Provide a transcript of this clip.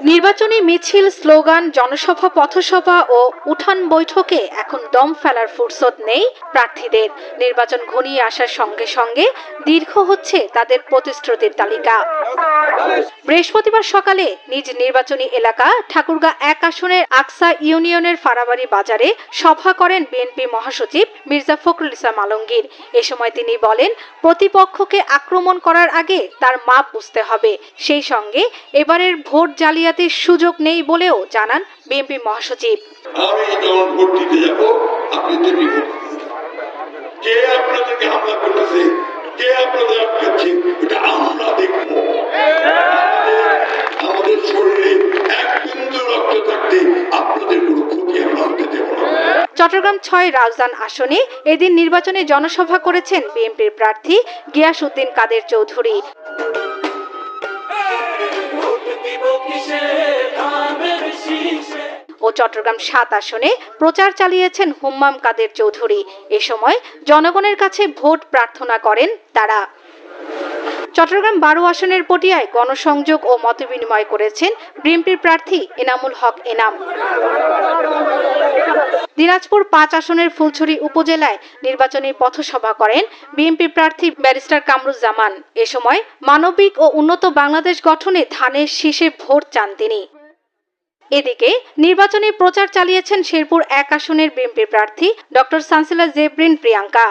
নির্বাচনী মিছিল, স্লোগান, জনসভা, পথসভা ও উঠান বৈঠকে এখন দম ফেলার ফুরসত নেই প্রার্থীদের। নির্বাচন ঘনিয়ে আসার সঙ্গে সঙ্গে দীর্ঘ হচ্ছে তাদের প্রতিশ্রুতির তালিকা। বৃহস্পতিবার সকালে নিজ নির্বাচনী এলাকা ঠাকুরগাঁ ১ আসনের আকসা ইউনিয়নের ফারাবাড়ি বাজারে সভা করেন বিএনপি মহাসচিব মির্জা ফখরুল ইসলাম আলমগীর। এ সময় তিনি বলেন, প্রতিপক্ষকে আক্রমণ করার আগে তার মাপ বুঝতে হবে। সেই সঙ্গে এবারের ভোট জালিয়াতির সুযোগ নেই বলেও জানান বিএনপি মহাসচিব। আমি যখন ভোট দিতে যাব, আপনি দেবী কে আপনাদেরকে হামলা করতেছে, কে আপনাদের আটকাচ্ছে, এটা আমরা দেখব। আমাদের শরীরে এক বিন্দু রক্ত থাকতে আপনাদের কোনো ক্ষতি আমরা হতে দেব না। চট্টগ্রাম ৬ রাউজান আসনে এদিন নির্বাচনে জনসভা করেছেন বিএনপির প্রার্থী গিয়াসউদ্দিন কাদের চৌধুরী। ও চট্টগ্রাম ৭ আসনে প্রচার চালিয়েছেন হুম্মাম কাদের চৌধুরী। এ সময় জনগণের কাছে ভোট প্রার্থনা করেন তারা। চট্টগ্রাম ১২ আসনের পটিয়ায় গণসংযোগ ও মতবিনিময় করেছেন বিএনপির প্রার্থী এনামুল হক এনাম। দিনাজপুর ৫ আসনের ফুলছড়ি উপজেলায় নির্বাচনী পথসভা করেন বিএনপি প্রার্থী ব্যারিস্টার কামরুজ্জামান। এ সময় মানবিক ও উন্নত বাংলাদেশ গঠনে ধানের শীষে ভোট চান তিনি। এদিকে নির্বাচনী প্রচার চালিয়েছেন শেরপুর ১ আসনের বিএনপি প্রার্থী ডক্টর সানসিলা জেবরিন প্রিয়াঙ্কা।